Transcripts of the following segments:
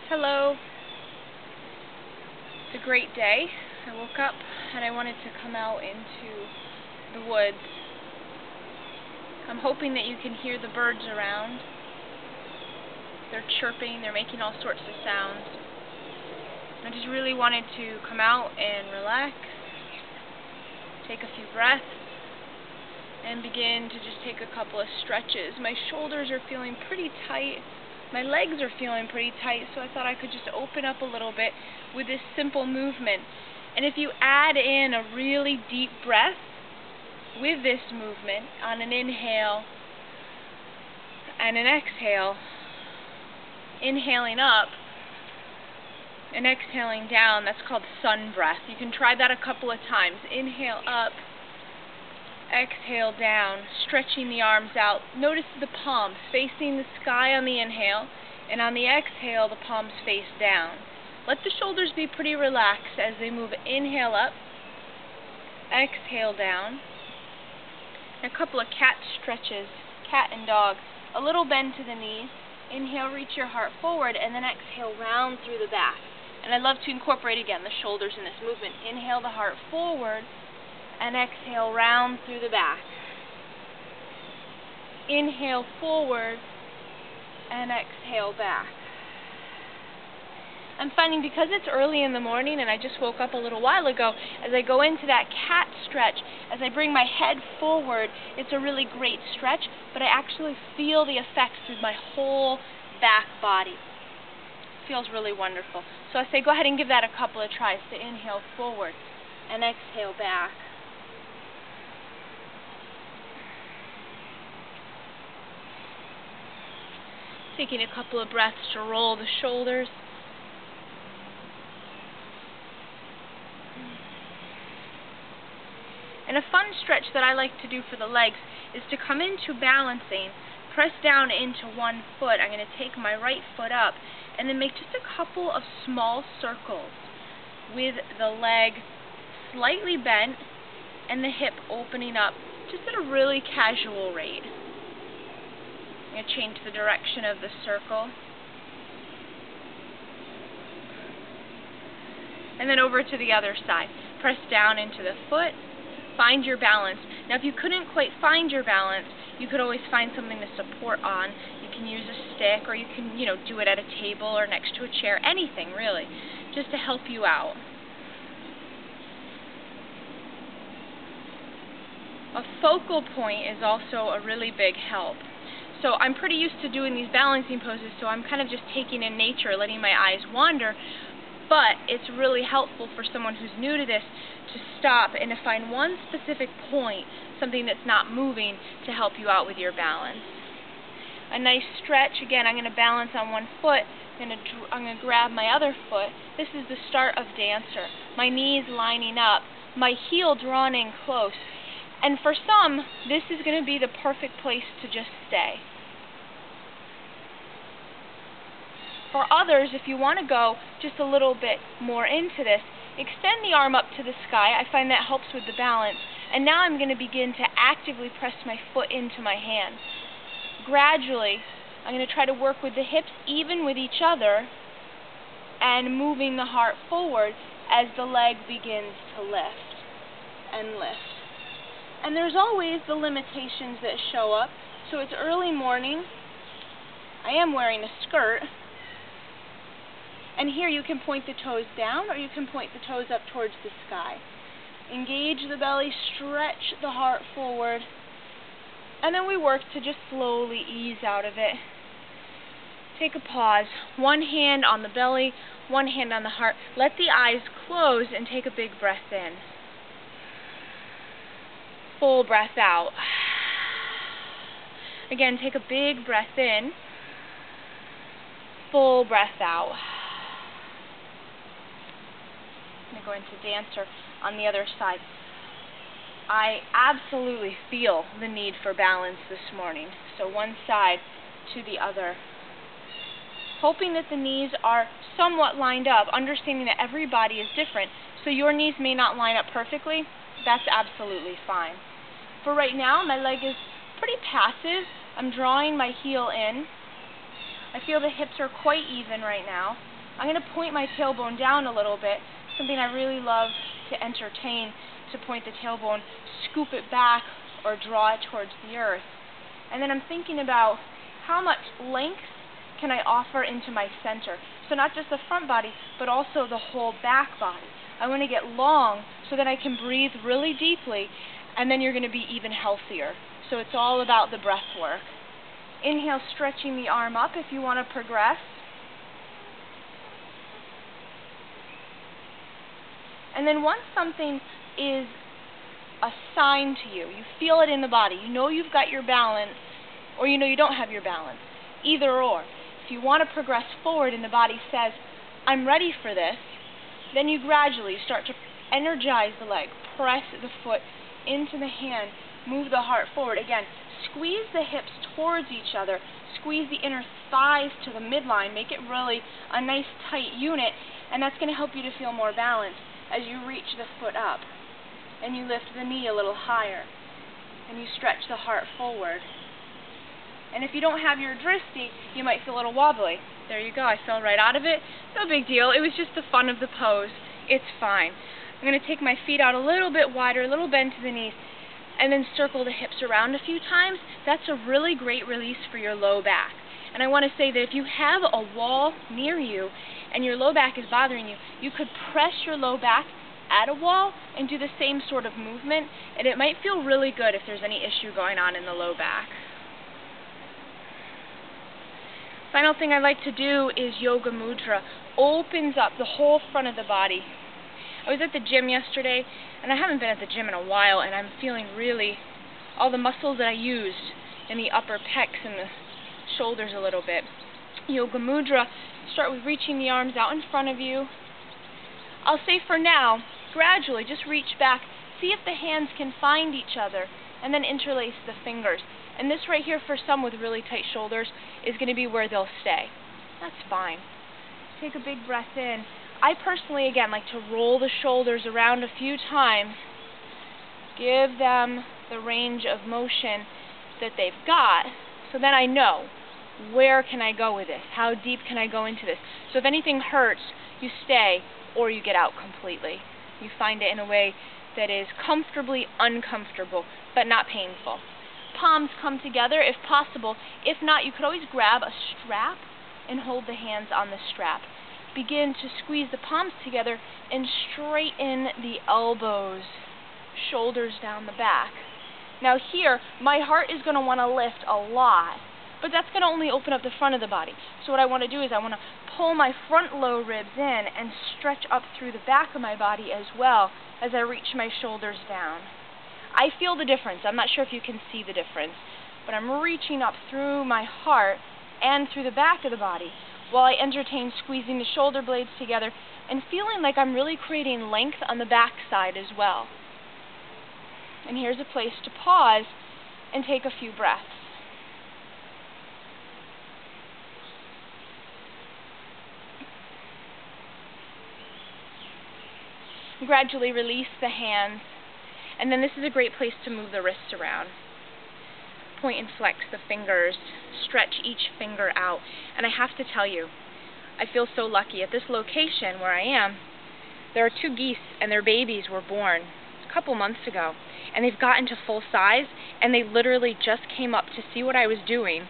Hello. It's a great day. I woke up and I wanted to come out into the woods. I'm hoping that you can hear the birds around. They're chirping, they're making all sorts of sounds. I just really wanted to come out and relax, take a few breaths, and begin to just take a couple of stretches. My shoulders are feeling pretty tight. My legs are feeling pretty tight, so I thought I could just open up a little bit with this simple movement. And if you add in a really deep breath with this movement on an inhale and an exhale, inhaling up and exhaling down, that's called sun breath. You can try that a couple of times. Inhale up, exhale down, stretching the arms out. Notice the palms facing the sky on the inhale, and on the exhale the palms face down. Let the shoulders be pretty relaxed as they move. Inhale up, exhale down. And a couple of cat stretches, cat and dog. A little bend to the knees. Inhale, reach your heart forward, and then exhale, round through the back. And I love to incorporate again the shoulders in this movement. Inhale the heart forward, and exhale, round through the back. Inhale forward, and exhale back. I'm finding because it's early in the morning and I just woke up a little while ago, as I go into that cat stretch, as I bring my head forward, it's a really great stretch, but I actually feel the effects through my whole back body. It feels really wonderful. So I say go ahead and give that a couple of tries. To inhale forward and exhale back. Taking a couple of breaths to roll the shoulders. And a fun stretch that I like to do for the legs is to come into balancing, press down into one foot. I'm going to take my right foot up and then make just a couple of small circles with the leg slightly bent and the hip opening up just at a really casual rate. I'm going to change the direction of the circle. And then over to the other side. Press down into the foot. Find your balance. Now if you couldn't quite find your balance, you could always find something to support on. You can use a stick, or you can, do it at a table or next to a chair. Anything, really, just to help you out. A focal point is also a really big help. So I'm pretty used to doing these balancing poses, so I'm kind of just taking in nature, letting my eyes wander. But it's really helpful for someone who's new to this to stop and to find one specific point, something that's not moving, to help you out with your balance. A nice stretch. Again, I'm going to balance on one foot. I'm going to grab my other foot. This is the start of dancer. My knees lining up, my heel drawn in close. And for some, this is going to be the perfect place to just stay. For others, if you want to go just a little bit more into this, extend the arm up to the sky. I find that helps with the balance. And now I'm going to begin to actively press my foot into my hand. Gradually, I'm going to try to work with the hips even with each other and moving the heart forward as the leg begins to lift and lift. And there's always the limitations that show up. So it's early morning. I am wearing a skirt. And here you can point the toes down, or you can point the toes up towards the sky. Engage the belly, stretch the heart forward, and then we work to just slowly ease out of it. Take a pause. One hand on the belly, one hand on the heart. Let the eyes close and take a big breath in. Full breath out. Again, take a big breath in. Full breath out. I'm going to go into dancer on the other side. I absolutely feel the need for balance this morning. So one side to the other. Hoping that the knees are somewhat lined up, understanding that every body is different. So your knees may not line up perfectly. That's absolutely fine. For right now, my leg is pretty passive. I'm drawing my heel in. I feel the hips are quite even right now. I'm going to point my tailbone down a little bit, something I really love to entertain, to point the tailbone, scoop it back, or draw it towards the earth. And then I'm thinking about how much length can I offer into my center. So not just the front body, but also the whole back body. I want to get long so that I can breathe really deeply, and then you're going to be even healthier. So it's all about the breath work. Inhale, stretching the arm up if you want to progress. And then once something is assigned to you, you feel it in the body, you know you've got your balance, or you know you don't have your balance, either or. If you want to progress forward and the body says, I'm ready for this, then you gradually start to energize the leg, press the foot into the hand, move the heart forward. Again, squeeze the hips towards each other, squeeze the inner thighs to the midline, make it really a nice tight unit, and that's going to help you to feel more balanced as you reach the foot up, and you lift the knee a little higher, and you stretch the heart forward. And if you don't have your drishti, you might feel a little wobbly. There you go, I fell right out of it. No big deal, it was just the fun of the pose. It's fine. I'm going to take my feet out a little bit wider, a little bend to the knees, and then circle the hips around a few times. That's a really great release for your low back. And I want to say that if you have a wall near you and your low back is bothering you, you could press your low back at a wall and do the same sort of movement, and it might feel really good if there's any issue going on in the low back. Final thing I like to do is yoga mudra. Opens up the whole front of the body. I was at the gym yesterday, and I haven't been at the gym in a while, and I'm feeling really all the muscles that I used in the upper pecs and the shoulders a little bit. Yoga mudra, start with reaching the arms out in front of you. I'll say for now, gradually just reach back, see if the hands can find each other, and then interlace the fingers. And this right here for some with really tight shoulders is going to be where they'll stay. That's fine. Take a big breath in. I personally, again, like to roll the shoulders around a few times, give them the range of motion that they've got, so then I know where can I go with this, how deep can I go into this. So if anything hurts, you stay or you get out completely. You find it in a way that is comfortably uncomfortable, but not painful. Palms come together if possible. If not, you could always grab a strap and hold the hands on the strap. Begin to squeeze the palms together and straighten the elbows, shoulders down the back. Now here, my heart is going to want to lift a lot, but that's going to only open up the front of the body. So what I want to do is I want to pull my front low ribs in and stretch up through the back of my body as well as I reach my shoulders down. I feel the difference. I'm not sure if you can see the difference, but I'm reaching up through my heart and through the back of the body while I entertain squeezing the shoulder blades together and feeling like I'm really creating length on the back side as well. And here's a place to pause and take a few breaths. Gradually release the hands, and then this is a great place to move the wrists around. Point and flex the fingers, stretch each finger out. And I have to tell you, I feel so lucky. At this location where I am, there are 2 geese and their babies were born a couple months ago, and they've gotten to full size, and they literally just came up to see what I was doing,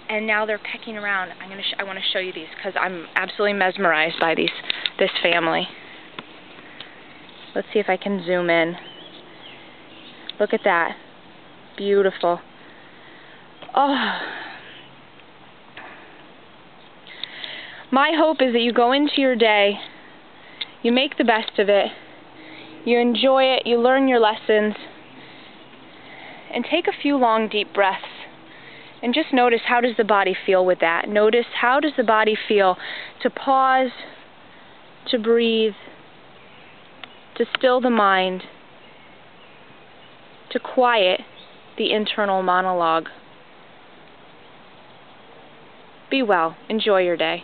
and now they're pecking around. I want to show you these because I'm absolutely mesmerized by this family. Let's see if I can zoom in. Look at that. Beautiful. Oh. My hope is that you go into your day, you make the best of it, you enjoy it, you learn your lessons, and take a few long deep breaths. And just notice, how does the body feel with that? Notice, how does the body feel to pause, to breathe, to still the mind, to quiet the internal monologue. Be well. Enjoy your day.